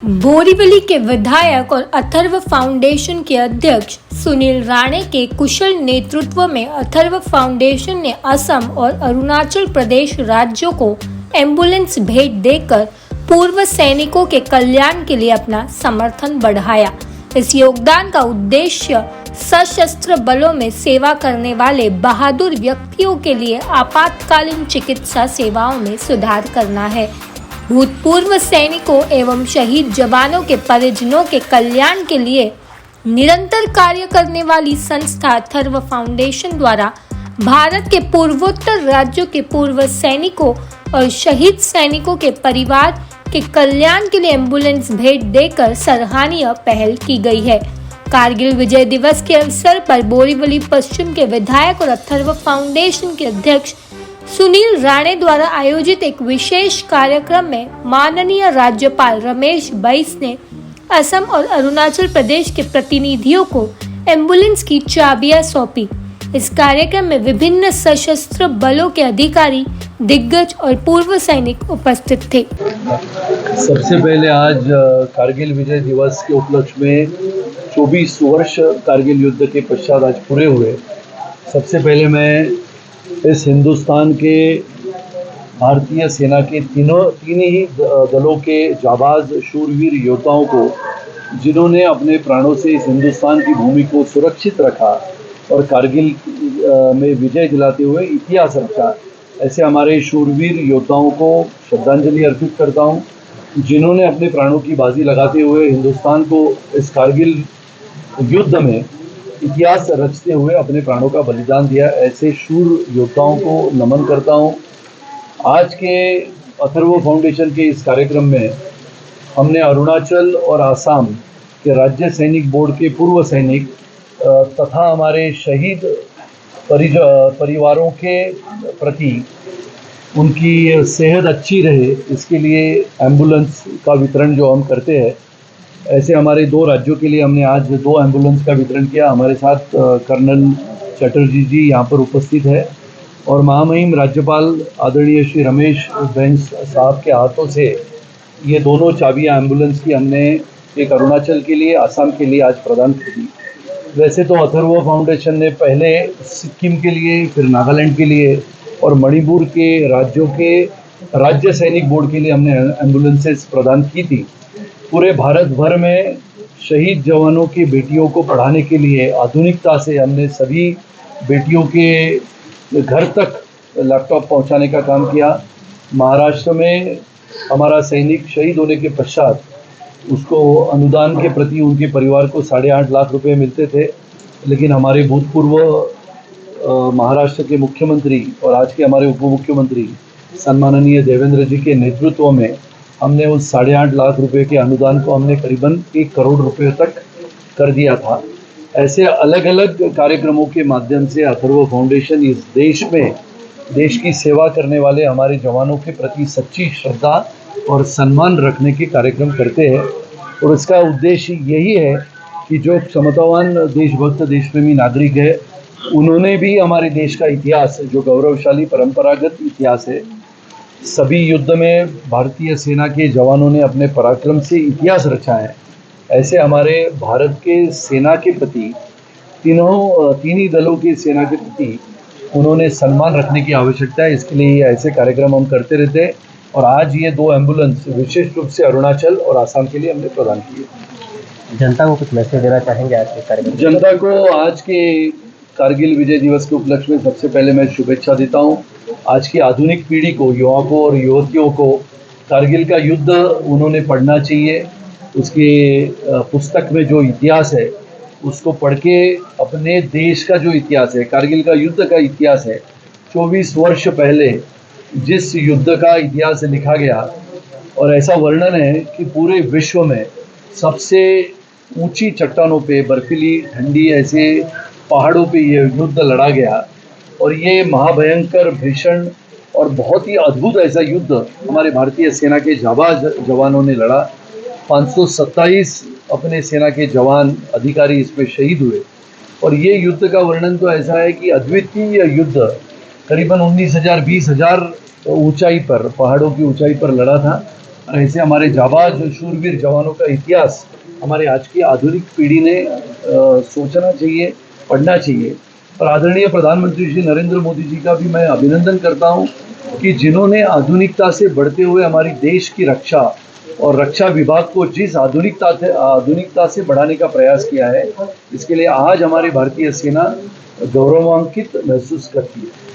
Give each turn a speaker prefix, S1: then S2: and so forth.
S1: बोरीवली के विधायक और अथर्व फाउंडेशन के अध्यक्ष सुनील राणे के कुशल नेतृत्व में अथर्व फाउंडेशन ने असम और अरुणाचल प्रदेश राज्यों को एम्बुलेंस भेंट देकर पूर्व सैनिकों के कल्याण के लिए अपना समर्थन बढ़ाया। इस योगदान का उद्देश्य सशस्त्र बलों में सेवा करने वाले बहादुर व्यक्तियों के लिए आपातकालीन चिकित्सा सेवाओं में सुधार करना है। भूतपूर्व सैनिकों एवं शहीद जवानों के परिजनों के कल्याण के लिए निरंतर कार्य करने वाली संस्था अथर्व फाउंडेशन द्वारा भारत के पूर्वोत्तर राज्यों के पूर्व सैनिकों और शहीद सैनिकों के परिवार के कल्याण के लिए एम्बुलेंस भेंट देकर सराहनीय पहल की गई है। कारगिल विजय दिवस के अवसर पर बोरीवली पश्चिम के विधायक और अथर्व फाउंडेशन के अध्यक्ष सुनील राणे द्वारा आयोजित एक विशेष कार्यक्रम में माननीय राज्यपाल रमेश बैस ने असम और अरुणाचल प्रदेश के प्रतिनिधियों को एम्बुलेंस की चाबियां सौंपी। इस कार्यक्रम में विभिन्न सशस्त्र बलों के अधिकारी, दिग्गज और पूर्व सैनिक उपस्थित थे।
S2: सबसे पहले आज कारगिल विजय दिवस के उपलक्ष्य में 24 वर्ष कारगिल युद्ध के पश्चात आज पूरे हुए। सबसे पहले मैं इस हिंदुस्तान के भारतीय सेना के तीन ही दलों के जाबाज शूरवीर योद्धाओं को, जिन्होंने अपने प्राणों से इस हिंदुस्तान की भूमि को सुरक्षित रखा और कारगिल में विजय दिलाते हुए इतिहास रखा, ऐसे हमारे शूरवीर योद्धाओं को श्रद्धांजलि अर्पित करता हूं, जिन्होंने अपने प्राणों की बाजी लगाते हुए हिंदुस्तान को इस कारगिल युद्ध में इतिहास रचते हुए अपने प्राणों का बलिदान दिया। ऐसे शूर योद्धाओं को नमन करता हूं। आज के अथर्व फाउंडेशन के इस कार्यक्रम में हमने अरुणाचल और आसाम के राज्य सैनिक बोर्ड के पूर्व सैनिक तथा हमारे शहीद परिवारों के प्रति उनकी सेहत अच्छी रहे, इसके लिए एम्बुलेंस का वितरण जो हम करते हैं, ऐसे हमारे 2 राज्यों के लिए हमने आज 2 एम्बुलेंस का वितरण किया। हमारे साथ कर्नल चटर्जी जी यहाँ पर उपस्थित है और महामहिम राज्यपाल आदरणीय श्री रमेश बैस साहब के हाथों से ये दोनों चाबियाँ एम्बुलेंस की हमने एक अरुणाचल के लिए, आसाम के लिए आज प्रदान की। वैसे तो अथर्व फाउंडेशन ने पहले सिक्किम के लिए, फिर नागालैंड के लिए और मणिपुर के राज्यों के राज्य सैनिक बोर्ड के लिए हमने एम्बुलेंसेस प्रदान की थी। पूरे भारत भर में शहीद जवानों की बेटियों को पढ़ाने के लिए आधुनिकता से हमने सभी बेटियों के घर तक लैपटॉप पहुंचाने का काम किया। महाराष्ट्र में हमारा सैनिक शहीद होने के पश्चात उसको अनुदान के प्रति उनके परिवार को 8.5 लाख रुपए मिलते थे, लेकिन हमारे भूतपूर्व महाराष्ट्र के मुख्यमंत्री और आज के हमारे उप मुख्यमंत्री सन्माननीय देवेंद्र जी के नेतृत्व में हमने उस 8.5 लाख रुपए के अनुदान को हमने करीबन 1 करोड़ रुपए तक कर दिया था। ऐसे अलग अलग कार्यक्रमों के माध्यम से अथर्व फाउंडेशन इस देश में देश की सेवा करने वाले हमारे जवानों के प्रति सच्ची श्रद्धा और सम्मान रखने के कार्यक्रम करते हैं और इसका उद्देश्य यही है कि जो क्षमतावान देशभक्त देशप्रेमी नागरिक है, उन्होंने भी हमारे देश का इतिहास, जो गौरवशाली परंपरागत इतिहास है, सभी युद्ध में भारतीय सेना के जवानों ने अपने पराक्रम से इतिहास रचा है। ऐसे हमारे भारत के सेना के प्रति तीन ही दलों की सेना के प्रति उन्होंने सम्मान रखने की आवश्यकता है। इसके लिए ऐसे कार्यक्रम हम करते रहते हैं और आज ये 2 एम्बुलेंस विशेष रूप से अरुणाचल और आसाम के लिए हमने प्रदान किए।
S3: जनता को कुछ मैसेज देना चाहेंगे आज के कार्यक्रम?
S2: जनता को आज के कारगिल विजय दिवस के उपलक्ष्य में सबसे पहले मैं शुभेच्छा देता हूँ। आज की आधुनिक पीढ़ी को, युवाओं को और युवतियों को कारगिल का युद्ध उन्होंने पढ़ना चाहिए। उसके पुस्तक में जो इतिहास है उसको पढ़ के अपने देश का जो इतिहास है, कारगिल का युद्ध का इतिहास है, 24 वर्ष पहले जिस युद्ध का इतिहास लिखा गया और ऐसा वर्णन है कि पूरे विश्व में सबसे ऊंची चट्टानों पे, बर्फीली ठंडी ऐसे पहाड़ों पे ये युद्ध लड़ा गया और ये महाभयंकर, भीषण और बहुत ही अद्भुत ऐसा युद्ध हमारे भारतीय सेना के जाबाज जवानों ने लड़ा। 527 अपने सेना के जवान, अधिकारी इसमें शहीद हुए और ये युद्ध का वर्णन तो ऐसा है कि अद्वितीय युद्ध करीबन 19,000 20,000 ऊंचाई पर, पहाड़ों की ऊंचाई पर लड़ा था और ऐसे हमारे जाबाज शूरवीर जवानों का इतिहास हमारे आज की आधुनिक पीढ़ी ने सोचना चाहिए, पढ़ना चाहिए। और आदरणीय प्रधानमंत्री श्री नरेंद्र मोदी जी का भी मैं अभिनंदन करता हूं कि जिन्होंने आधुनिकता से बढ़ते हुए हमारी देश की रक्षा और रक्षा विभाग को जिस आधुनिकता से बढ़ाने का प्रयास किया है, इसके लिए आज हमारी भारतीय सेना गौरवान्वित महसूस करती है।